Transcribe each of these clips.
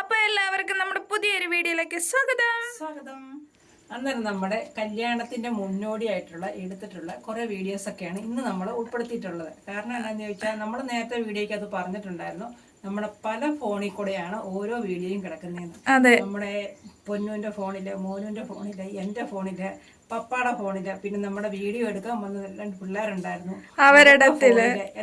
അപ്പോൾ എല്ലാവർക്കും നമ്മുടെ പുതിയൊരു വീഡിയോയിലേക്ക് സ്വാഗതം. അന്നേരം നമ്മുടെ കല്യാണത്തിന്റെ മുന്നോടിയായിട്ടുള്ള എടുത്തിട്ടുള്ള കുറെ വീഡിയോസ് ഒക്കെയാണ് ഇന്ന് നമ്മൾ ഉൾപ്പെടുത്തിയിട്ടുള്ളത്. കാരണം എന്താണെന്ന് ചോദിച്ചാൽ നമ്മൾ നേരത്തെ വീഡിയോയ്ക്ക് അത് പറഞ്ഞിട്ടുണ്ടായിരുന്നു, നമ്മുടെ പല ഫോണിൽ കൂടെയാണ് ഓരോ വീഡിയോയും കിടക്കുന്നതെന്ന്. നമ്മുടെ പൊന്നുവിന്റെ ഫോണില്, മോനുവിന്റെ ഫോണില്, എന്റെ ഫോണില്, പപ്പാടെ ഫോണില്, പിന്നെ നമ്മുടെ വീഡിയോ എടുക്കാൻ വന്ന 2 പിള്ളേരുണ്ടായിരുന്നു, അവരുടെ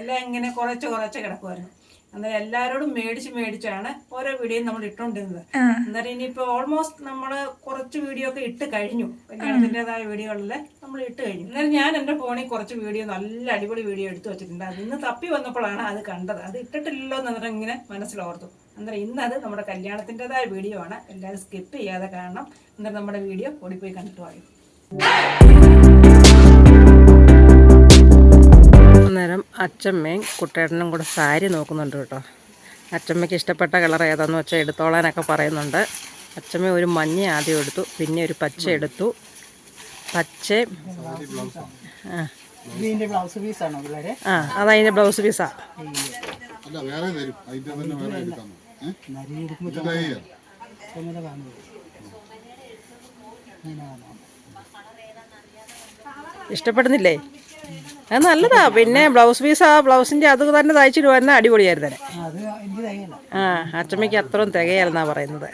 എല്ലാം ഇങ്ങനെ കുറച്ച് കിടക്കുമായിരുന്നു. അന്നേരം എല്ലാവരോടും മേടിച്ചാണ് ഓരോ വീഡിയോ നമ്മൾ ഇട്ടുകൊണ്ടിരുന്നത്. അന്നേരം ഇനിയിപ്പോ ഓൾമോസ്റ്റ് നമ്മള് കുറച്ച് വീഡിയോ ഒക്കെ ഇട്ട് കഴിഞ്ഞു, കല്യാണത്തിൻ്റെതായ വീഡിയോകളില് നമ്മൾ ഇട്ട് കഴിഞ്ഞു. അന്നേരം ഞാൻ എൻ്റെ ഫോണിൽ കുറച്ച് വീഡിയോ, നല്ല അടിപൊളി വീഡിയോ എടുത്തു വെച്ചിട്ടുണ്ട്. അത് ഇന്ന് തപ്പി വന്നപ്പോഴാണ് അത് കണ്ടത്. അത് ഇട്ടിട്ടില്ലല്ലോ എന്നറിഞ്ഞാൽ ഇങ്ങനെ മനസ്സിലോർത്തു. അന്നേരം ഇന്നത് നമ്മുടെ കല്യാണത്തിൻ്റെതായ വീഡിയോ ആണ്. എല്ലാവരും സ്കിപ്പ് ചെയ്യാതെ കാണണം. അന്നേരം നമ്മുടെ വീഡിയോ ഓടിപ്പോയി കണ്ടിട്ട് പറയും. അന്നേരം അച്ചമ്മയും കുട്ടേട്ടനും കൂടെ സാരി നോക്കുന്നുണ്ട് കേട്ടോ. അച്ചമ്മയ്ക്ക് ഇഷ്ടപ്പെട്ട കളർ ഏതാണെന്ന് വെച്ചാൽ എടുത്തോളാനൊക്കെ പറയുന്നുണ്ട്. അച്ചമ്മ ഒരു മഞ്ഞ ആദ്യം എടുത്തു, പിന്നെ ഒരു പച്ച എടുത്തു. പച്ചയും അതതിൻ്റെ ബ്ലൗസ് പീസാ. ഇഷ്ടപ്പെടുന്നില്ലേ? അത് നല്ലതാ. പിന്നെ ബ്ലൗസ് പീസ്, ആ ബ്ലൗസിൻ്റെ അത് തന്നെ തയ്ച്ചിട്ട് വരുന്ന അടിപൊളിയായിരുന്നു തന്നെ. അച്ചമ്മയ്ക്ക് അത്രയും തികയായിരുന്നാ പറയുന്നത്.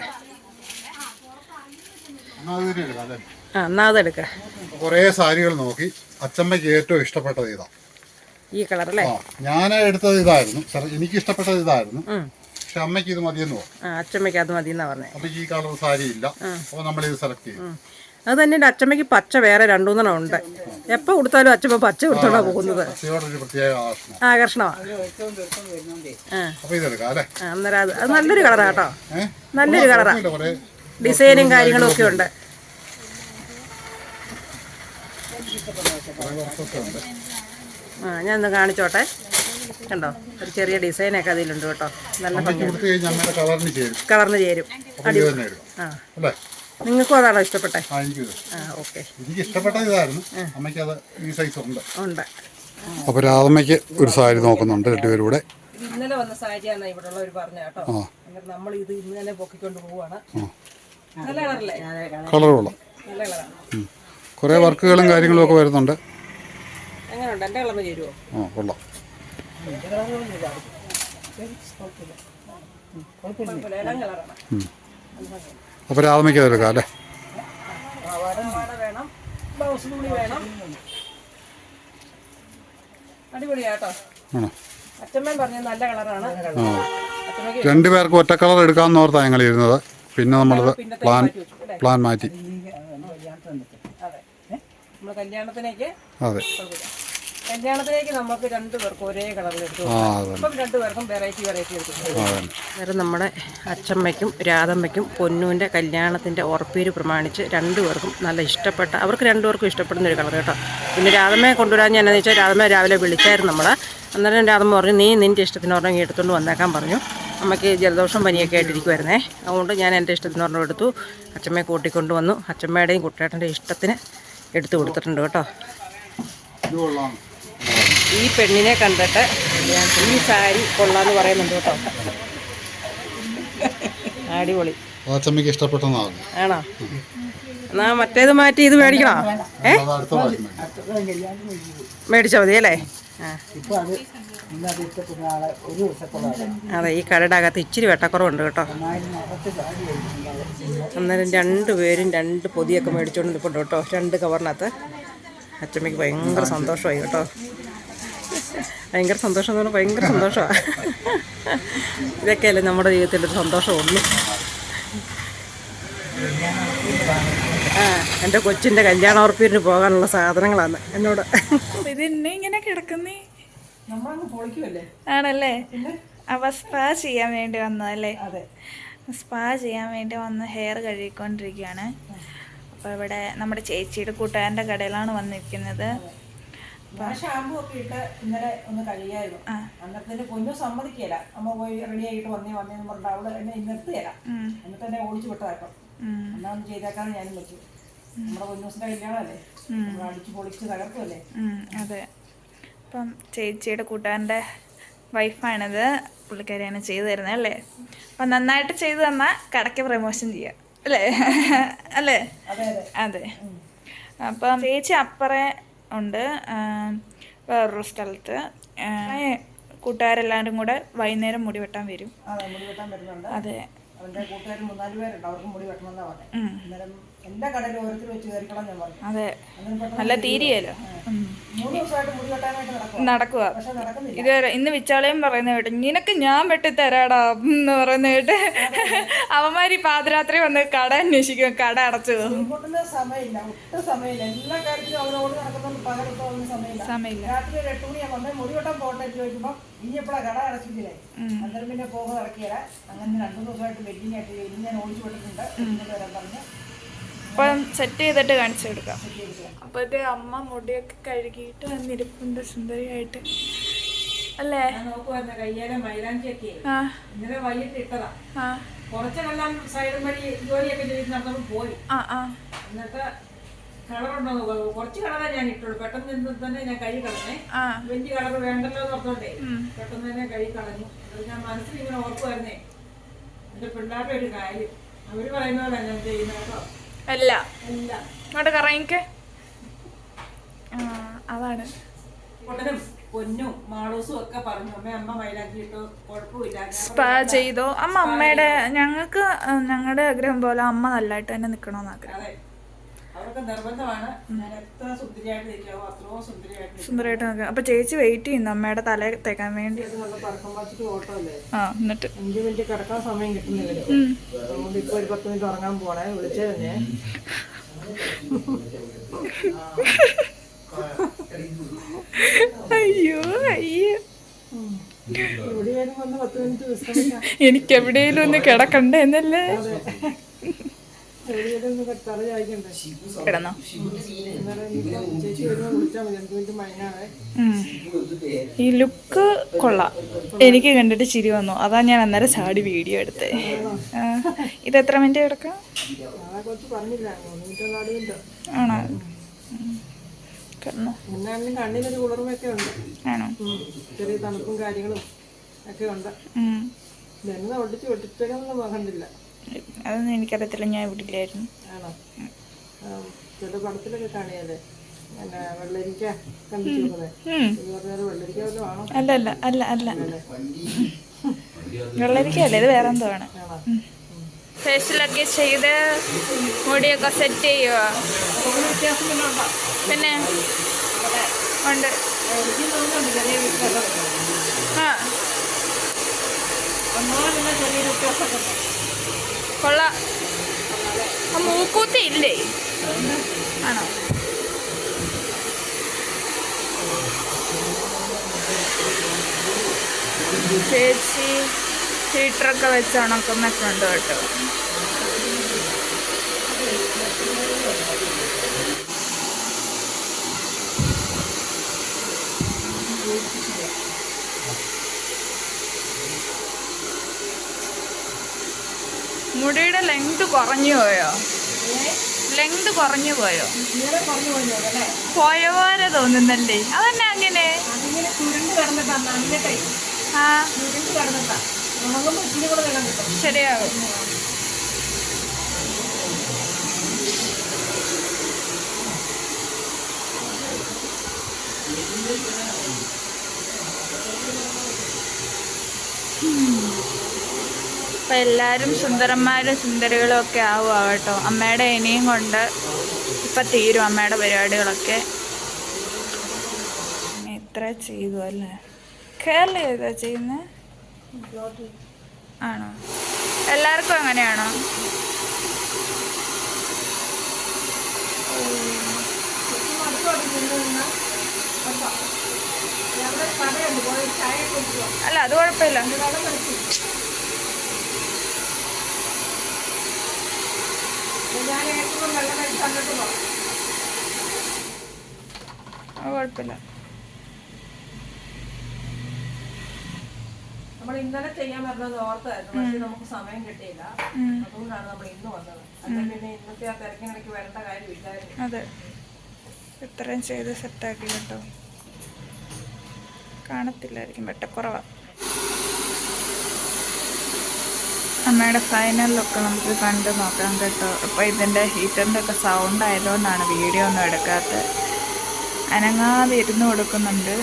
എന്നാ അതെടുക്ക. കുറേ സാരികൾ നോക്കി അച്ചമ്മയ്ക്ക് ഏറ്റവും ഇഷ്ടപ്പെട്ടത് ഇതാ, ഈ കളർ അല്ലേ? ഞാൻ എടുത്തത് ഇതായിരുന്നു, എനിക്ക് ഇഷ്ടപ്പെട്ടത് ഇതായിരുന്നു. പക്ഷെ അമ്മയ്ക്ക് ഇത് മതിയെന്ന് പറഞ്ഞു. അച്ചമ്മയ്ക്ക് അത് മതിയെന്നാ പറഞ്ഞത്. അപ്പൊ ഈ കളർ സാരി ഇല്ല, അപ്പൊ നമ്മളിത് സെലക്ട് ചെയ്യും. അത് തന്നെ. എൻ്റെ അച്ചമ്മയ്ക്ക് പച്ച വേറെ 2-3 ഉണ്ട്. എപ്പോൾ കൊടുത്താലും അച്ചമ്മ പച്ച കൊടുത്തോണ്ടാണ് പോകുന്നത്. ആകർഷണമാണ്. അന്നേരം അത് നല്ലൊരു കളറാണ് കേട്ടോ, നല്ലൊരു കളറാണ്. ഡിസൈനും കാര്യങ്ങളും ഒക്കെ ഉണ്ട്. ഞാൻ ഒന്ന് കാണിച്ചോട്ടെ. കണ്ടോ, ഒരു ചെറിയ ഡിസൈനൊക്കെ അതിലുണ്ട് കേട്ടോ. നല്ല കളറിന് ചേരും. അടിപൊളി. നിങ്ങൾക്കും അതാണോ ഇഷ്ടപ്പെട്ടെ? ഓക്കെ, എനിക്ക് ഇഷ്ടപ്പെട്ടത് ഇതായിരുന്നു. അമ്മയ്ക്ക് അത് ഈ സൈസ് ഉണ്ട്. അപ്പൊ രാധമ്മയ്ക്ക് ഒരു സാരി നോക്കുന്നുണ്ട് രണ്ടുപേരും കൂടെ. ഇന്നലെ വന്ന സാരിയാണ് ഇവിടെ ഉള്ളവർ പറഞ്ഞ കേട്ടോ. നമ്മൾ ഇത് ഇന്നലെ പൊക്കിക്കൊണ്ട് പോവാണ്. നല്ല കളറല്ലേ? കളറുള്ള നല്ല കളറാണ്. കുറെ വർക്കുകളും കാര്യങ്ങളും ഒക്കെ വരുന്നുണ്ട്. എങ്ങനെയുണ്ട്? എൻ്റെ കളറിന് ചേരുവോ? കൊള്ളാം. അപ്പൊ രാധമ്മയ്ക്ക് അതെടുക്കാം അല്ലേ? രണ്ടുപേർക്ക് ഒറ്റ കളർ എടുക്കാമെന്ന് ഓർത്താണ് ഞങ്ങൾ ഇരുന്നത്. പിന്നെ നമ്മളത് പ്ലാൻ മാറ്റി. അതെ, കല്യാണത്തിലേക്ക് നമുക്ക് 2 പേർക്കും ഒരേ കളറിൽ എടുത്തു. ഇപ്പം 2 പേർക്കും വെറൈറ്റി എടുത്തു. അന്നേരം നമ്മുടെ അച്ചമ്മയ്ക്കും രാധമ്മയ്ക്കും പൊന്നുവിൻ്റെ കല്യാണത്തിൻ്റെ ഉറപ്പീര് പ്രമാണിച്ച് 2 പേർക്കും നല്ല ഇഷ്ടപ്പെട്ട, അവർക്ക് 2 പേർക്കും ഇഷ്ടപ്പെടുന്ന ഒരു കളർ കേട്ടോ. പിന്നെ രാധമ്മയെ കൊണ്ടുവരാൻ ഞാൻ എന്താണെന്ന് വെച്ചാൽ, രാധമ്മ രാവിലെ വിളിച്ചായിരുന്നു നമ്മൾ. അന്നേരം രാധമ്മ പറഞ്ഞു, നീ നിൻ്റെ ഇഷ്ടത്തിന് പറഞ്ഞാൽ എടുത്തുകൊണ്ട് വന്നേക്കാൻ പറഞ്ഞു. അമ്മയ്ക്ക് ജലദോഷം പനിയൊക്കെ ആയിട്ടിരിക്കുമായിരുന്നേ. അതുകൊണ്ട് ഞാൻ എൻ്റെ ഇഷ്ടത്തിന് പറഞ്ഞ് എടുത്തു. അച്ചമ്മയെ കൂട്ടിക്കൊണ്ട് വന്നു. അച്ചമ്മയുടെയും കുട്ടേട്ടൻ്റെ ഇഷ്ടത്തിന് എടുത്തു കൊടുത്തിട്ടുണ്ട് കേട്ടോ. ഈ പെണ്ണിനെ കണ്ടിട്ട് ഈ സാരി കൊള്ളാന്ന് പറയുന്നുണ്ട് കേട്ടോ. അടിപൊളി. ആണോ? എന്നാ മറ്റേത് മാറ്റി ഇത് മേടിക്കണോ? മേടിച്ചാൽ മതി അല്ലേ? അതെ, ഈ കടയുടെ അകത്ത് ഇച്ചിരി വെട്ടക്കുറവുണ്ട് കേട്ടോ. അന്നേരം 2 പേരും 2 പൊതിയൊക്കെ മേടിച്ചോണ്ട് നിൽപ്പുണ്ട് കേട്ടോ, 2 കവറിനകത്ത്. അച്ചമ്മയ്ക്ക് ഭയങ്കര സന്തോഷമായി കേട്ടോ. ഭയങ്കര സന്തോഷം എന്ന് പറഞ്ഞാൽ ഭയങ്കര സന്തോഷമാണ്. ഇതൊക്കെയല്ലേ നമ്മുടെ ജീവിതത്തിലൊരു സന്തോഷമുള്ളൂ. എൻ്റെ കൊച്ചിൻ്റെ കല്യാണ ഉറപ്പിന് പോകാനുള്ള സാധനങ്ങളാണ് എന്നോട്. ഇതെന്നെ ഇങ്ങനെ കിടക്കുന്നേ ആണല്ലേ? അവ സ്പാ ചെയ്യാൻ വേണ്ടി വന്നതല്ലേ? സ്പാ ചെയ്യാൻ വേണ്ടി വന്ന് ഹെയർ കഴുകിക്കൊണ്ടിരിക്കുകയാണ്. അപ്പോൾ ഇവിടെ നമ്മുടെ ചേച്ചിയുടെ കൂട്ടുകാരൻ്റെ കടയിലാണ് വന്നിരിക്കുന്നത്. ഷാമ്പൂ ഒക്കെ ഇട്ട് ഇന്നലെ ഒന്ന് കഴിയായിരുന്നു. അന്നത്തെ പൊന്നു സമ്മതിക്കല. അമ്മ പോയി റെഡി ആയിട്ട് വന്നേന്ന് പറഞ്ഞിട്ട് അവള് എന്നെ നിർത്തുകയില്ല. എന്നിട്ട് എന്നെ ഓടിച്ചു വിട്ടതാട്ടോ. എന്നാ ഒന്ന് ചെയ്തേക്കാന്ന് ഞാനും വെച്ചു. നമ്മുടെ പൊന്നൂസിന്റെ കല്യാണമല്ലേ, അടിച്ചു പൊളിച്ച് തകർക്കുമല്ലേ? അതെ. അപ്പം ചേച്ചിയുടെ കൂട്ടുകാരൻ്റെ വൈഫാണിത്, പുള്ളിക്കാരിയാണ് ചെയ്തു തരുന്നത് അല്ലേ. അപ്പം നന്നായിട്ട് ചെയ്തു തന്നാൽ കടയ്ക്ക് പ്രമോഷൻ ചെയ്യാം അല്ലേ? അല്ലേ? അതെ. അപ്പം ചേച്ചി അപ്പറേ ഉണ്ട് വേറൊരു സ്ഥലത്ത്. കൂട്ടുകാരെല്ലാവരും കൂടെ വൈകുന്നേരം മുടി വെട്ടാൻ വരും. അതെ. അവന്റെ കൂട്ടുകാർ 3-4 പേരുണ്ട്, അവർക്ക് മുടി വെട്ടണമെന്നാ പറഞ്ഞത്. അന്നേരം എന്റെ കടയിൽ ഓരോരുത്തർ വെച്ച് കയറിക്കോളാം ഞാൻ പറഞ്ഞു. അതെ, നല്ല തീരെയല്ലോ. 3 ദിവസമായിട്ട് മുടി വെട്ടാനായിട്ട് നടക്കുക. പക്ഷെ നടക്കുന്നില്ല. ഇതുവരെ ഇന്ന് വിച്ചാളയും പറയുന്ന കേട്ട്, നിനക്ക് ഞാൻ വെട്ടിത്തരാടാ എന്ന് പറയുന്ന കേട്ട് അവന്മാര് പാതിരാത്രി വന്ന് കട അന്വേഷിക്കും, കട അടച്ചു സമയമില്ല, ഒട്ടും സമയമില്ല. എല്ലാ കാര്യത്തിലും അവരോട് നടക്കുന്ന പകരത്തോ ഒന്നും സമയമില്ല. രാത്രി 8 മണിയാകുമ്പോൾ വന്ന് മുടി വെട്ടാൻ പോട്ടെ ചോദിക്കുമ്പോൾ ഇനി എപ്പോഴാണ് കട അടച്ചിട്ടില്ലേ, അന്നേരം പിന്നെ പോകുക നടക്കില്ല. അങ്ങനെ 2 ദിവസമായിട്ട് വെഡിങ് ആയിട്ട് ഇനി ഞാൻ ഓടിച്ചു വിട്ടിട്ടുണ്ട് വരാൻ പറഞ്ഞ്. അപ്പം സെറ്റ് ചെയ്തിട്ട് കാണിച്ചു കൊടുക്കാം. അപ്പോഴത്തെ അമ്മ മുടിയൊക്കെ കഴുകിയിട്ട് വന്നിരിപ്പുണ്ട് സുന്ദരിയായിട്ട് അല്ലേ? നോക്കുവായിരുന്നു കയ്യേലെ മൈലാഞ്ചിയൊക്കെ ഇന്നലെ വൈകിട്ട് ഇട്ടതാ. കുറച്ചെല്ലാം സൈഡും വഴി ജോലിയൊക്കെ ചെയ്ത് നടന്നപ്പോൾ പോയി. എന്നിട്ട് കളറുണ്ടോ കുറച്ച് കളറേ ഞാൻ ഇട്ടുള്ളൂ. പെട്ടെന്ന് നിന്ന് തന്നെ ഞാൻ കൈ കളഞ്ഞേ. വലിയ കളർ വേണ്ടല്ലോ എന്ന് ഓർത്തോണ്ടേ പെട്ടെന്ന് തന്നെ കൈ കളഞ്ഞു. ഞാൻ മനസ്സിൽ ഇങ്ങനെ ഓർക്കുമായിരുന്നേ, എന്റെ പിള്ളേരുടെ ഒരു കാര്യം അവര് പറയുന്ന പോലെ ഞാൻ ചെയ്യുന്ന കേട്ടോ. അല്ല ഇങ്ങോട്ട് കറങ്ങിക്ക്. അതാണ് പൊട്ടനും പൊന്നും മാളൂസും ഒക്കെ പറഞ്ഞു അമ്മ മൈലാഞ്ചി ഇട്ടോ കുഴപ്പമില്ല, സ്പാ ചെയ്തോ. അമ്മയുടെ ഞങ്ങൾക്ക് ഞങ്ങളുടെ ആഗ്രഹം പോലെ അമ്മ നല്ലതായിട്ട് തന്നെ നിക്കണോന്ന് ആഗ്രഹം. അവർക്ക് നിർബന്ധമാണ് ഞാൻ എത്ര സുന്ദരിയായിട്ട് നിൽക്കാവോ അത്രയോ സുന്ദരമായിട്ട് നോക്കാം. അപ്പൊ ചേച്ചി വെയിറ്റ് ചെയ്യുന്നു അമ്മയുടെ തല തേക്കാൻ വേണ്ടി. പറക്കം വച്ചിട്ട് ഓട്ടോ അല്ലേ, എന്നിട്ട് 5 മിനിറ്റ് കിടക്കാൻ സമയം കിട്ടുന്നില്ല. അതുകൊണ്ട് ഇപ്പൊ ഒരു 10 മിനിറ്റ് ഉറങ്ങാൻ പോണേ. വിളിച്ചേ തന്നെ അയ്യോ അയ്യോ, എവിടെയാലും വന്ന് 10 മിനിറ്റ് വിശ്രമിക്കാം. എനിക്ക് എവിടെയെങ്കിലും ഒന്ന് കിടക്കണ്ടേ എന്നല്ലേ? കിടന്നോ? ഈ ലുക്ക് കൊള്ളാം, എനിക്ക് കണ്ടിട്ട് ചിരി വന്നു. അതാ ഞാൻ അന്നേരം സാടി വീഡിയോ എടുത്തേ. ഇത് എത്ര മിനിറ്റ് കിടക്കാം? ആണോ? കിടന്നോ? കണ്ണിനൊരു കുളിർമയൊക്കെ ഉണ്ട്. ആണോ? ചെറിയ തണുപ്പും കാര്യങ്ങളും ഒക്കെ ഉണ്ട്. ഇതെന്നെ ഒട്ടിച്ചൊന്നും കണ്ടില്ല. അതൊന്നും എനിക്കറിയത്തില്ല, ഞാൻ ഇവിടെ ഇല്ലായിരുന്നു. ആണോ? ചില പടത്തിലൊക്കെ കാണിയല്ലേ വെള്ളരിക്ക കണ്ടിട്ട് വെള്ളരിക്ക വല്ലതും ആണോ? അല്ല അല്ല അല്ല അല്ല വെള്ളരിക്കല്ലേ, ഇത് വേറെ എന്തോ ആണ്. ഫേഷ്യലൊക്കെ ചെയ്ത് മുടിയൊക്കെ സെറ്റ് ചെയ്യുക. പിന്നെ ഉണ്ട്. കൊള്ളാം. മൂക്കൂത്തി ഇല്ലേ? ആണോ? ചേച്ചി ഹീറ്ററൊക്കെ വെച്ച് ഉണക്കുന്നൊക്കെ ഉണ്ട് കേട്ടോ. മുടിയുടെ ലെങ്ത് കുറഞ്ഞു പോയോ? ലെങ്ത് കുറഞ്ഞു പോയോ? പോയ പോലെ തോന്നുന്നല്ലേ? അതന്നെ അങ്ങനെ ശരിയാകും. അപ്പം എല്ലാവരും സുന്ദരന്മാരും സുന്ദരികളും ഒക്കെ ആവുക കേട്ടോ. അമ്മയുടെ ഇനിയും കൊണ്ട് ഇപ്പം തീരും അമ്മയുടെ പരിപാടികളൊക്കെ. ഇത്ര ചെയ്തു അല്ലേ? കേരള ഏതാ ചെയ്യുന്നത്? ആണോ? എല്ലാവർക്കും അങ്ങനെയാണോ? അല്ല അത് കുഴപ്പമില്ല. കുഴപ്പമില്ല. നമ്മൾ ഇന്നലെ ചെയ്യാൻ പറഞ്ഞത് ഓർത്തായിരുന്നു, പക്ഷെ നമുക്ക് സമയം കിട്ടിയില്ല. അതുകൊണ്ടാണ് നമ്മൾ ഇന്ന് വന്നത്. അല്ലെങ്കിൽ പിന്നെ ഇന്നത്തെ ആ തിരക്കിനിടയ്ക്ക് വരേണ്ട കാര്യമില്ലായിരുന്നു. അതെ, ഇത്രയും ചെയ്ത് സെറ്റാക്കി കേട്ടോ. കാണത്തില്ലായിരിക്കും, വെട്ടക്കുറവാ. അമ്മയുടെ ഫൈനൽ ലുക്ക് നമുക്ക് കണ്ടു നോക്കാം കേട്ടോ. അപ്പോൾ ഇതിൻ്റെ ഹീറ്ററിൻ്റെ ഒക്കെ സൗണ്ട് ആയതുകൊണ്ടാണ് വീഡിയോ ഒന്നും എടുക്കാത്തത്. അനങ്ങാതെ ഇരുന്ന് കൊടുക്കുന്നുണ്ട്.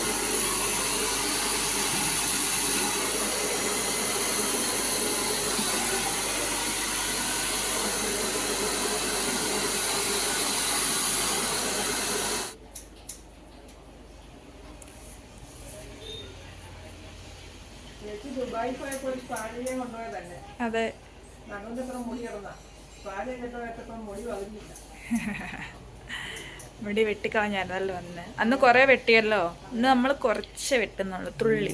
ദുബായി പോയപ്പോൾ ഒരു പാലിനെ കൊണ്ടുപോയതല്ലേ. അതെ, മുടി കിടന്ന പാല് കേട്ടപ്പോൾ മുടി വന്നില്ല. മുടി വെട്ടിക്കളഞ്ഞായിരുന്നല്ലോ അന്ന്. അന്ന് കുറേ വെട്ടിയല്ലോ. ഇന്ന് നമ്മൾ കുറച്ച് വെട്ടുന്നുള്ളൂ, തുള്ളി.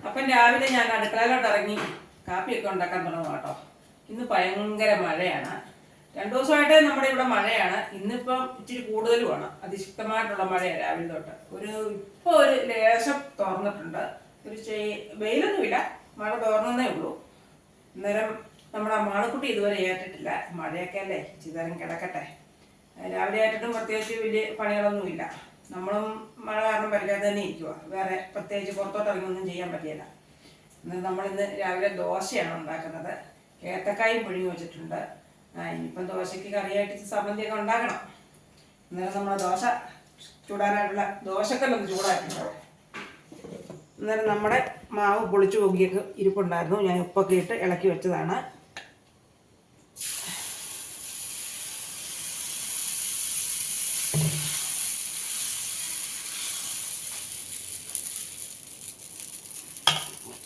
അപ്പം രാവിലെ ഞാൻ അടുക്കളയിലോട്ട് ഇറങ്ങി കാപ്പിയൊക്കെ ഉണ്ടാക്കാൻ തുടങ്ങും കേട്ടോ. ഇന്ന് ഭയങ്കര മഴയാണ്. 2 ദിവസമായിട്ട് നമ്മുടെ ഇവിടെ മഴയാണ്. ഇന്നിപ്പം ഇച്ചിരി കൂടുതലുമാണ്. അതിശക്തമായിട്ടുള്ള മഴയാണ് രാവിലെ തൊട്ട്. ഇപ്പോൾ ഒരു ലേശം തുറന്നിട്ടുണ്ട്. വെയിലൊന്നുമില്ല, മഴ തോർന്നേ ഉള്ളൂ. അന്നേരം നമ്മുടെ മാളക്കുട്ടി ഇതുവരെ ഏറ്റിട്ടില്ല. മഴയൊക്കെ അല്ലേ, ചിതരം കിടക്കട്ടെ. രാവിലെ ആയിട്ടും പ്രത്യേകിച്ച് വലിയ പണികളൊന്നുമില്ല. നമ്മളും മഴ കാരണം പരിക്കാതെ തന്നെ ഇരിക്കുക. വേറെ പ്രത്യേകിച്ച് പുറത്തോട്ട് ഇറങ്ങിയൊന്നും ചെയ്യാൻ പറ്റിയില്ല. എന്നാൽ നമ്മളിന്ന് രാവിലെ ദോശയാണ് ഉണ്ടാക്കുന്നത്. ഏത്തക്കായും പുഴുങ്ങി വെച്ചിട്ടുണ്ട്. ഇനിയിപ്പം ദോശയ്ക്ക് കറിയായിട്ട് സമ്മന്തിയൊക്കെ ഉണ്ടാക്കണം. അന്നേരം നമ്മൾ ദോശ ചൂടാനായിട്ടുള്ള ദോശക്കല്ലൊന്ന് ചൂടാക്കിയിട്ടുണ്ടോ. അന്നേരം നമ്മുടെ മാവ് പൊളിച്ചു പൊങ്ങിയൊക്കെ ഇരിപ്പുണ്ടായിരുന്നു. ഞാൻ ഉപ്പൊക്കെ ഇട്ട് ഇളക്കി വെച്ചതാണ്.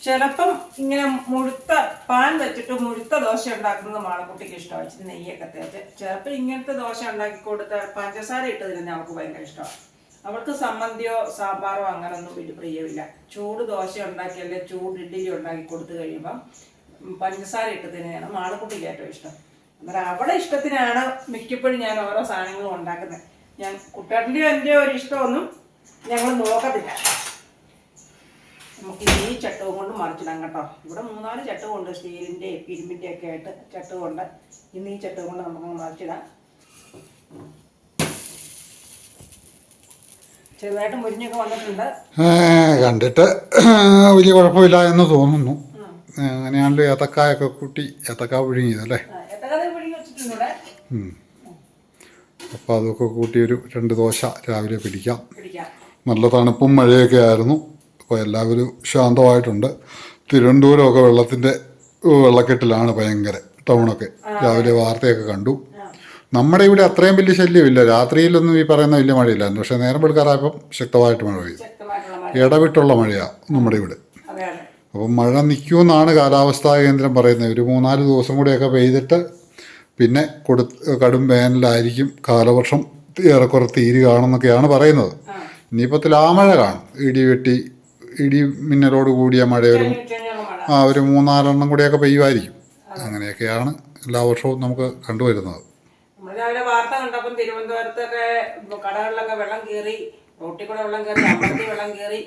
ചിലപ്പം ഇങ്ങനെ മുഴുത്ത പാൻ വെച്ചിട്ട് മുഴുത്ത ദോശ ഉണ്ടാക്കുന്നത് മാളക്കുട്ടിക്ക് ഇഷ്ടമാണ്. ഇച്ചിരി നെയ്യൊക്കെ തേച്ച്. ചിലപ്പോൾ ഇങ്ങനത്തെ ദോശ ഉണ്ടാക്കി കൊടുത്താൽ പഞ്ചസാര ഇട്ട് തരുന്ന അവൾക്ക് ഭയങ്കര ഇഷ്ടമാണ്. അവൾക്ക് സമ്മന്തിയോ സാമ്പാറോ അങ്ങനൊന്നും വലിയ പ്രിയമില്ല. ചൂട് ദോശ ഉണ്ടാക്കി അല്ലെങ്കിൽ ചൂട് ഇഡ്ഡലി ഉണ്ടാക്കി കൊടുത്തു കഴിയുമ്പം പഞ്ചസാര ഇട്ട് തന്നെയാണ് മാളക്കുട്ടിക്ക് ഏറ്റവും ഇഷ്ടം. അന്നേരം അവളെ ഇഷ്ടത്തിനാണ് മിക്കപ്പോഴും ഞാൻ ഓരോ സാധനങ്ങളും ഉണ്ടാക്കുന്നത്. ഞാൻ കുട്ടേട്ടൻ്റെയോ എൻ്റെ ഒരു ഇഷ്ടമൊന്നും ഞങ്ങൾ നോക്കത്തില്ല. നമുക്ക് ഈ ചട്ടവും കൊണ്ട് മറിച്ചിടാം കേട്ടോ. ഇവിടെ 3-4 ചട്ടവുണ്ട്, സ്റ്റീലിൻ്റെയും ഇരുമ്പിൻ്റെ ഒക്കെ ആയിട്ട് ചട്ടവുണ്ട്. ഇന്ന് ഈ ചട്ടവും കൊണ്ട് നമുക്ക് മറിച്ചിടാം. ചെറുതായിട്ട് മുരിഞ്ഞൊക്കെ വന്നിട്ടുണ്ട്. കണ്ടിട്ട് വലിയ കുഴപ്പമില്ല എന്ന് തോന്നുന്നു. അങ്ങനെയാണല്ലോ ഏത്തക്കായൊക്കെ കൂട്ടി ഏത്തക്കായ പുഴുങ്ങിയതല്ലേ. ഏത്തക്കായ പുഴുങ്ങി വെച്ചിട്ടുണ്ട് ഇവിടെ. അപ്പോൾ അതൊക്കെ കൂട്ടി ഒരു 2 ദോശ രാവിലെ പിടിക്കാം. നല്ല തണുപ്പും മഴയൊക്കെ ആയിരുന്നു. അപ്പോൾ എല്ലാവരും ശാന്തമായിട്ടുണ്ട്. തിരുവനന്തപുരമൊക്കെ വെള്ളക്കെട്ടിലാണ് ഭയങ്കര. ടൗണൊക്കെ രാവിലെ വാർത്തയൊക്കെ കണ്ടു. നമ്മുടെ ഇവിടെ അത്രയും വലിയ ശല്യമില്ല. രാത്രിയിലൊന്നും ഈ പറയുന്ന വലിയ മഴയില്ലായിരുന്നു. പക്ഷേ നേരം വെളുക്കാറായപ്പം ശക്തമായിട്ട് മഴ പെയ്യും. ഇടവിട്ടുള്ള മഴയാണ് നമ്മുടെ ഇവിടെ. അപ്പം മഴ നിൽക്കുമെന്നാണ് കാലാവസ്ഥാ കേന്ദ്രം പറയുന്നത്. ഒരു 3-4 ദിവസം കൂടെയൊക്കെ പെയ്തിട്ട് പിന്നെ കടും വേനലായിരിക്കും. കാലവർഷം ഏറെക്കുറെ തീരുകയാണെന്നൊക്കെയാണ് പറയുന്നത്. ഇനിയിപ്പോൾ തുലാമഴ കാണും. ഇടി മിന്നലോട് കൂടിയ മഴ ഒരു 3-4 കൂടിയൊക്കെ പെയ്യുമായിരിക്കും. അങ്ങനെയൊക്കെയാണ് എല്ലാ വർഷവും നമുക്ക് കണ്ടുവരുന്നത്. രാവിലെ വാർത്ത കണ്ടപ്പം തിരുവനന്തപുരത്തൊക്കെ കടകളിലൊക്കെ വെള്ളം കയറി, റോട്ടിൽ കൂടെ വെള്ളം കയറി, അമ്പലത്തിൽ വെള്ളം കയറി,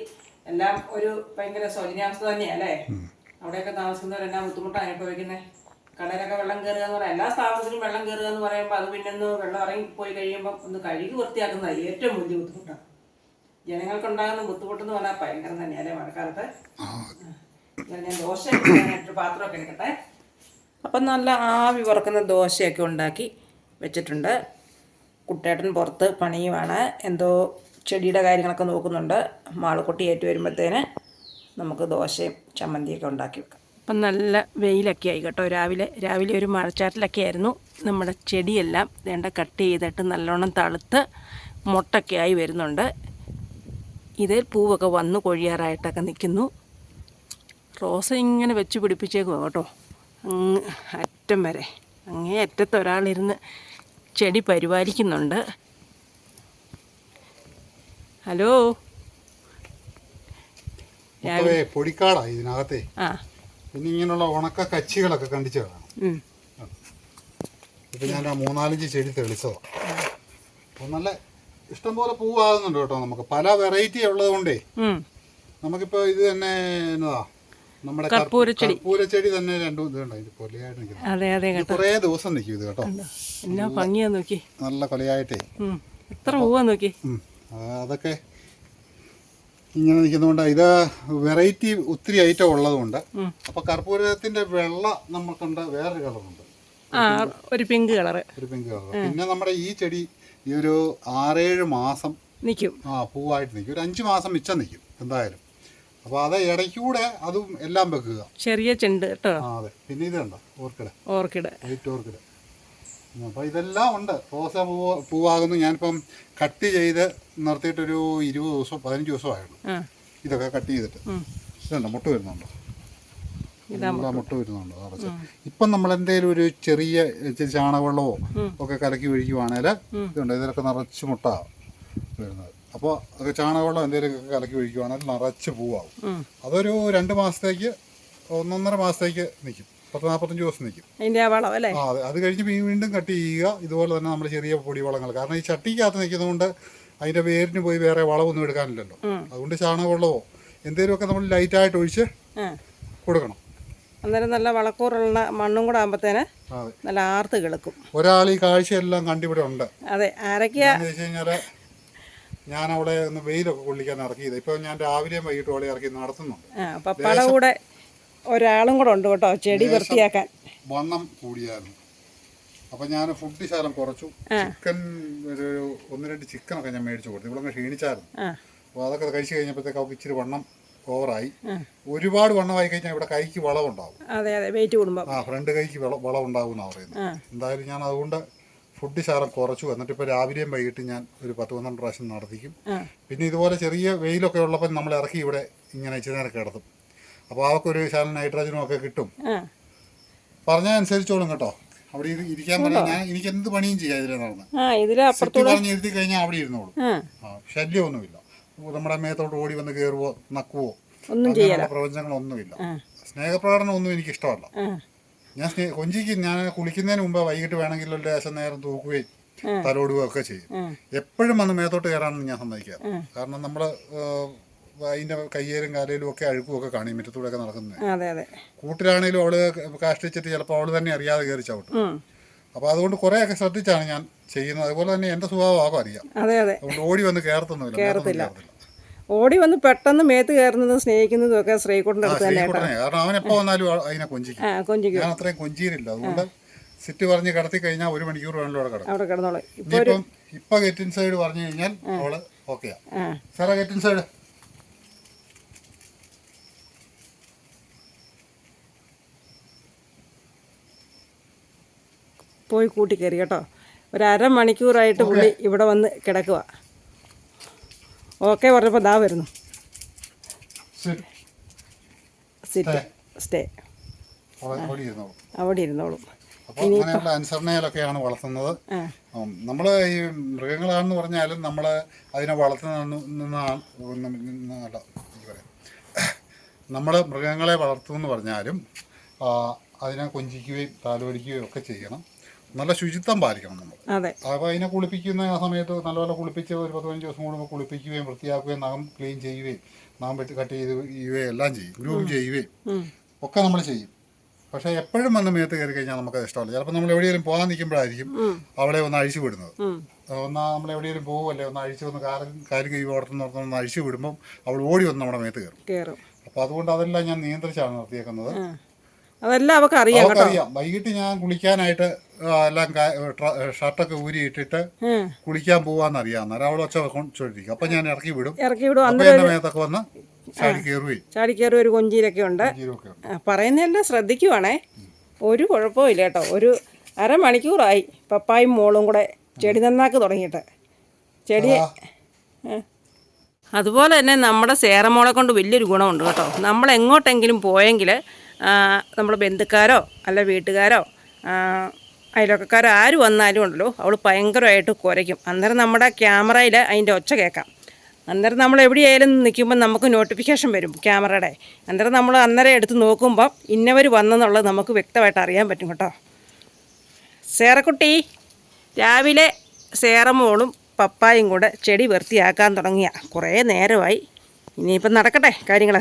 എല്ലാം ഒരു ഭയങ്കര ശോചനീയാവസ്ഥ തന്നെയല്ലേ. അവിടെയൊക്കെ താമസിക്കുന്നവരെല്ലാം ബുദ്ധിമുട്ടാണ് അനുഭവിക്കുന്നത്. കടയിലൊക്കെ വെള്ളം കയറുക എന്ന് പറയാം. എല്ലാ സ്ഥാപനത്തിലും വെള്ളം കയറുക എന്ന് പറയുമ്പോൾ അത് പിന്നെ ഒന്ന് വെള്ളം ഇറങ്ങിപ്പോയി കഴിയുമ്പം ഒന്ന് കഴുകി വൃത്തിയാക്കുന്നത് ഏറ്റവും വലിയ ബുദ്ധിമുട്ടാണ്. ജനങ്ങൾക്കുണ്ടാകുന്ന ബുദ്ധിമുട്ടെന്ന് പറഞ്ഞാൽ ഭയങ്കരം തന്നെയല്ലേ മഴക്കാലത്ത്. ഞാൻ ദോശ ഇട്ട് പാത്രമൊക്കെ എടുക്കട്ടെ. അപ്പം നല്ല ആവി പറക്കുന്ന ദോശയൊക്കെ ഉണ്ടാക്കി വെച്ചിട്ടുണ്ട്. കുട്ടേട്ടൻ പുറത്ത് പണിയുമാണ്. എന്തോ ചെടിയുടെ കാര്യങ്ങളൊക്കെ നോക്കുന്നുണ്ട്. മാളക്കുട്ടി ഏറ്റു വരുമ്പോഴത്തേന് നമുക്ക് ദോശയും ചമ്മന്തിയൊക്കെ ഉണ്ടാക്കി വെക്കാം. അപ്പം നല്ല വെയിലൊക്കെ ആയി കേട്ടോ. രാവിലെ ഒരു മഴച്ചാറ്റിലൊക്കെ ആയിരുന്നു. നമ്മുടെ ചെടിയെല്ലാം വേണ്ട കട്ട് ചെയ്തിട്ട് നല്ലോണം തളുത്ത് മുട്ടൊക്കെ ആയി വരുന്നുണ്ട്. ഇതിൽ പൂവൊക്കെ വന്ന് കൊഴിയാറായിട്ടൊക്കെ നിൽക്കുന്നു. റോസ ഇങ്ങനെ വെച്ച് പിടിപ്പിച്ചേക്കുക കേട്ടോ, അങ്ങ് അറ്റം വരെ. അങ്ങേ അറ്റത്ത് ഒരാളിരുന്ന് ചെടി പരിപാലിക്കുന്നുണ്ട്. ഹലോ, പൊടിക്കാടാ ഇതിനകത്തെ. പിന്നെ ഇങ്ങനെയുള്ള ഉണക്ക കച്ചികളൊക്കെ കണ്ടിച്ചു കാണാം. ഇപ്പം ഞാൻ 3-4 ചെടി തെളിച്ചതാണ്. അപ്പോൾ നല്ല ഇഷ്ടം പോലെ പൂവാകുന്നുണ്ട് കേട്ടോ. നമുക്ക് പല വെറൈറ്റി ഉള്ളത് കൊണ്ടേ നമുക്കിപ്പോൾ ഇത് തന്നെ എന്നതാ നമ്മുടെ കർപ്പൂരച്ചെടി തന്നെ 2 ഇതുണ്ട്. അതിന്റെ കൊലയായിട്ട് നിൽക്കുന്നത് കുറേ ദിവസം നിൽക്കും ഇത് കേട്ടോ. എന്നാ ഭംഗിയാ നോക്കി. നല്ല കൊലയായിട്ടേ എത്ര പൂവാ നോക്കി. അതൊക്കെ ഇങ്ങനെ നിൽക്കുന്നതുകൊണ്ട് ഇത് വെറൈറ്റി ഒത്തിരി ഐറ്റം ഉള്ളതുകൊണ്ട്. അപ്പോൾ കർപ്പൂരത്തിൻ്റെ വെള്ള നമുക്കുണ്ട്, വേറൊരു കളറുണ്ട്, ഒരു പിങ്ക് കളറ്. പിന്നെ നമ്മുടെ ഈ ചെടി ഈ ഒരു 6-7 മാസം നിൽക്കും. പൂവായിട്ട് നിൽക്കും. ഒരു 5 മാസം മിച്ചം നിൽക്കും എന്തായാലും. അപ്പോൾ അത് ഇടയ്ക്കൂടെ അതും എല്ലാം വെക്കുക. ചെറിയ ചെണ്ട് കേട്ടോ. അതെ. പിന്നെ ഇത് കണ്ടോ, ഓർക്കിഡ്, വൈറ്റ് ഓർക്കിഡ്. അപ്പോൾ ഇതെല്ലാം ഉണ്ട്. റോസ പൂവാകുന്നു. ഞാനിപ്പം കട്ട് ചെയ്ത് നിർത്തിയിട്ടൊരു 20 ദിവസം 15 ദിവസമായിരുന്നു. ഇതൊക്കെ കട്ട് ചെയ്തിട്ട് ഇതുണ്ടോ, മുട്ട വരുന്നുണ്ടോ, മുട്ട വരുന്നുണ്ടോ അടച്ച്. ഇപ്പം നമ്മൾ എന്തെങ്കിലും ഒരു ചെറിയ ചാണകവെള്ളമോ ഒക്കെ കലക്കി ഒഴിക്കുവാണെങ്കിൽ ഇതുണ്ട്, ഇതിലൊക്കെ നിറച്ച് മുട്ട വരുന്നത്. അപ്പോൾ അത് ചാണകവെള്ളം എന്തെങ്കിലുമൊക്കെ കലക്കി ഒഴിക്കുവാണെങ്കിൽ നിറച്ച് പൂവാകും. അതൊരു 2 മാസത്തേക്ക് 1.5 മാസത്തേക്ക് നിൽക്കും. 40-45 ദിവസം നിൽക്കും അതിൻ്റെ വളം അല്ലേ. അതെ. അത് കഴിഞ്ഞ് വീണ്ടും കട്ട് ചെയ്യുക. ഇതുപോലെ തന്നെ നമ്മൾ ചെറിയ പൊടി വളങ്ങൾ, കാരണം ഈ ചട്ടിക്കകത്ത് നിൽക്കുന്നതുകൊണ്ട് അതിൻ്റെ വേരിന് പോയി വേറെ വളമൊന്നും എടുക്കാനില്ലല്ലോ. അതുകൊണ്ട് ചാണകവെള്ളമോ എന്തെങ്കിലുമൊക്കെ നമ്മൾ ലൈറ്റായിട്ട് ഒഴിച്ച് കൊടുക്കണം. അന്നേരം നല്ല വളക്കൂറുള്ള മണ്ണും കൂടെ ആകുമ്പോഴത്തേന് നല്ല ആർത്ത് കിളക്കും. ഒരാൾ ഈ കാഴ്ചയെല്ലാം കണ്ടിവിടെ ഉണ്ട്. അതെ. ആരൊക്കെയാന്ന് വെച്ച് കഴിഞ്ഞാൽ ഞാൻ അവിടെ ഒന്ന് വെയിലൊക്കെ കൊള്ളിക്കാൻ ഇറക്കിയത്. ഇപ്പൊ ഞാൻ രാവിലെയും വൈകിട്ടും അവിടെ ഇറക്കി നടത്തുന്നുണ്ട്. പപ്പയുടെ കൂടെ ഒരാളും കൂടെ ഉണ്ട് കേട്ടോ, ചെടി വൃത്തിയാക്കാൻ. വണ്ണം കൂടിയായിരുന്നു. അപ്പൊ ഞാൻ ഫുഡ് ശാലം കുറച്ചു. ചിക്കൻ ഒരു 1-2 ചിക്കനൊക്കെ ഞാൻ മേടിച്ചു കൊടുത്തു. ഇവിടെ ക്ഷീണിച്ചായിരുന്നു. അപ്പോൾ അതൊക്കെ കഴിച്ചു കഴിഞ്ഞപ്പോഴത്തേക്ക് അവർക്ക് ഇച്ചിരി വണ്ണം ഓവറായി. ഒരുപാട് വണ്ണമായി കഴിഞ്ഞാൽ ഇവിടെ കൈക്ക് വളവുണ്ടാവും. അതെ അതെ, വെയിറ്റ് കൂടുമ്പോൾ ഫ്രണ്ട് കൈക്ക് വളവുണ്ടാവും എന്നാണ് പറയുന്നത്. എന്തായാലും ഞാൻ അതുകൊണ്ട് ഫുഡ് ശാലം കുറച്ചു. എന്നിട്ട് ഇപ്പോൾ രാവിലെയും വൈകിട്ട് ഞാൻ ഒരു 10-12 പ്രാവശ്യം നടത്തിക്കും. പിന്നെ ഇതുപോലെ ചെറിയ വെയിലൊക്കെ ഉള്ളപ്പോൾ നമ്മൾ ഇറക്കി ഇവിടെ ഇങ്ങനെ ഇച്ചിരി നേരം കിടത്തും. അപ്പോൾ അവർക്കൊരു ശാലം നൈട്രജനും ഒക്കെ കിട്ടും. പറഞ്ഞാൽ അനുസരിച്ചോളും കേട്ടോ. അവിടെ ഇരിക്കാൻ പറഞ്ഞാൽ ഞാൻ എനിക്ക് എന്ത് പണിയും ചെയ്യാം ഇതിലെ നടന്ന്. പറഞ്ഞ് ഇരുത്തി കഴിഞ്ഞാൽ അവിടെ ഇരുന്നോളും. ശല്യമൊന്നുമില്ല. നമ്മുടെ മേത്തോട്ട് ഓടി വന്ന് കയറുവോ നക്കുവോ അങ്ങനെയുള്ള പ്രപഞ്ചങ്ങളൊന്നുമില്ല. സ്നേഹപ്രകടനം ഒന്നും എനിക്ക് ഇഷ്ടമല്ല. ഞാൻ കൊഞ്ചിക്കും. ഞാൻ കുളിക്കുന്നതിന് മുമ്പ് വൈകിട്ട് വേണമെങ്കിൽ ഒരു ലേശം നേരം തൂക്കുകയും തലോടുകയും ഒക്കെ ചെയ്യും. എപ്പോഴും വന്ന് മേത്തോട്ട് കയറാനൊന്നും ഞാൻ സമ്മതിക്കാം. കാരണം നമ്മൾ അതിൻ്റെ കയ്യേലും കാലയിലും ഒക്കെ അഴുക്കും ഒക്കെ കാണും മുറ്റത്തൂടെ ഒക്കെ നടക്കുന്നത്. കൂട്ടിലാണേലും അവള് കാഷ്ടിച്ചിട്ട് ചിലപ്പോൾ അവള് തന്നെ അറിയാതെ കയറി ചവിട്ടും. അപ്പോൾ അതുകൊണ്ട് കുറേയൊക്കെ ശ്രദ്ധിച്ചാണ് ഞാൻ ചെയ്യുന്നത്. അതുപോലെ തന്നെ എൻ്റെ സ്വഭാവമാകും അറിയാം. അതുകൊണ്ട് ഓടി വന്ന് കയറത്തില്ല. ഓടി വന്ന് പെട്ടെന്ന് മേത്ത് കയറുന്നതും സ്നേഹിക്കുന്നതും ഒക്കെ ശ്രീകുട്ടൻ്റെ അടുത്ത് തന്നെ. കാരണം അവൻ എപ്പോൾ വന്നാലും അതിനെ കൊഞ്ചിക്കും. ഞാൻ അത്രയും കൊഞ്ചിയില്ല. അതുകൊണ്ട് സിറ്റ് പറഞ്ഞ് കിടത്തി കഴിഞ്ഞാൽ 1 മണിക്കൂർ വേണമല്ലോ അവിടെ കിടന്നോളൂ. ഇപ്പൊ ഗെറ്റ് ഇൻ സൈഡ് പറഞ്ഞു കഴിഞ്ഞാൽ അവള് ഓക്കെയാ. Sarah get inside. പോയി കൂട്ടി കയറി കേട്ടോ. ഒരു 1/2 മണിക്കൂറായിട്ട് പുള്ളി ഇവിടെ വന്ന് കിടക്കുക. ഓക്കെ പറഞ്ഞപ്പോൾ ദാ വരുന്നു. സ്റ്റേ. അവിടെ ഇരുന്നോളും. അനുസരണയിലൊക്കെയാണ് വളർത്തുന്നത്. നമ്മൾ ഈ മൃഗങ്ങളാണെന്ന് പറഞ്ഞാലും നമ്മൾ അതിനെ നമ്മൾ മൃഗങ്ങളെ വളർത്തുമെന്ന് പറഞ്ഞാലും അതിനെ കൊഞ്ചിക്കുകയും താലോലിക്കുകയും ഒക്കെ ചെയ്യണം. നല്ല ശുചിത്വം പാലിക്കണം നമ്മൾ. അപ്പോൾ അതിനെ കുളിപ്പിക്കുന്ന ആ സമയത്ത് നല്ലപോലെ കുളിപ്പിച്ച് ഒരു 10-15 ദിവസം കൂടുമ്പോൾ കുളിപ്പിക്കുകയും വൃത്തിയാക്കുകയും നഖം ക്ലീൻ ചെയ്യുകയും നഖം കട്ട് ചെയ്യുകയും എല്ലാം ചെയ്യും. ഗ്രൂം ചെയ്യുകയും ഒക്കെ നമ്മൾ ചെയ്യും. പക്ഷേ എപ്പോഴും വന്ന് മേത്ത് കയറി കഴിഞ്ഞാൽ നമുക്കത് ഇഷ്ടമല്ല. ചിലപ്പോൾ നമ്മൾ എവിടെയെങ്കിലും പോകാൻ നിൽക്കുമ്പോഴായിരിക്കും അവളെ ഒന്ന് അഴിച്ചു വിടുന്നത്. നമ്മൾ എവിടെയെങ്കിലും പോകുമല്ലേ ഒന്ന് അഴിച്ചു വന്ന് കാര്യം കൈ ഓർത്തുന്ന അഴിച്ചു വിടുമ്പം അവൾ ഓടി വന്ന് നമ്മുടെ മേത്ത് കയറും. അപ്പോൾ അതുകൊണ്ട് അതെല്ലാം ഞാൻ നിയന്ത്രിച്ചാണ് നിർത്തിയേക്കുന്നത്. അതെല്ലാം അവർക്ക് അറിയാം. വൈകിട്ട് ഞാൻ കുളിക്കാനായിട്ട് എല്ലാം ഷർട്ടൊക്കെ ഊരിയിട്ടിട്ട് കുളിക്കാൻ പോവാന്നറിയാം. അന്നേരം അവൾ ഒച്ച ചൊല്ലിരിക്കും. അപ്പൊ ഞാൻ ഇറക്കി വിടും. എന്റെ മേത്തൊക്കെ വന്ന് ചാടി കയറുകയും ഒരു കൊഞ്ചിയിലൊക്കെ ഉണ്ട്. പറയുന്നതെല്ലാം ശ്രദ്ധിക്കുവാണേ. ഒരു കുഴപ്പമില്ല കേട്ടോ. ഒരു 1/2 മണിക്കൂറായി പപ്പായും മോളും കൂടെ ചെടി നന്നാക്കി തുടങ്ങിയിട്ട്. ചെടിയെ അതുപോലെ തന്നെ നമ്മുടെ സേറമോളെ കൊണ്ട് വലിയൊരു ഗുണമുണ്ട് കേട്ടോ. നമ്മൾ എങ്ങോട്ടെങ്കിലും പോയെങ്കിൽ നമ്മൾ ബന്ധുക്കാരോ അല്ല വീട്ടുകാരോ അയൽവക്കക്കാരോ ആര് വന്നാലും ഉണ്ടല്ലോ അവൾ ഭയങ്കരമായിട്ട് കുരയ്ക്കും. അന്നേരം നമ്മുടെ ക്യാമറയിൽ അതിൻ്റെ ഒച്ച കേൾക്കാം. അന്നേരം നമ്മൾ എവിടെയായാലും നിൽക്കുമ്പോൾ നമുക്ക് നോട്ടിഫിക്കേഷൻ വരും ക്യാമറയുടെ. അന്നേരം നമ്മൾ അന്നേരം എടുത്ത് നോക്കുമ്പം ഇന്നവർ വന്നെന്നുള്ളത് നമുക്ക് വ്യക്തമായിട്ട് അറിയാൻ പറ്റും കേട്ടോ. സേറക്കുട്ടി രാവിലെ സേറമോളും പപ്പായും കൂടെ ചെടി വൃത്തിയാക്കാൻ തുടങ്ങിയ കുറേ നേരമായി. ഇനിയിപ്പം നടക്കട്ടെ കാര്യങ്ങൾ.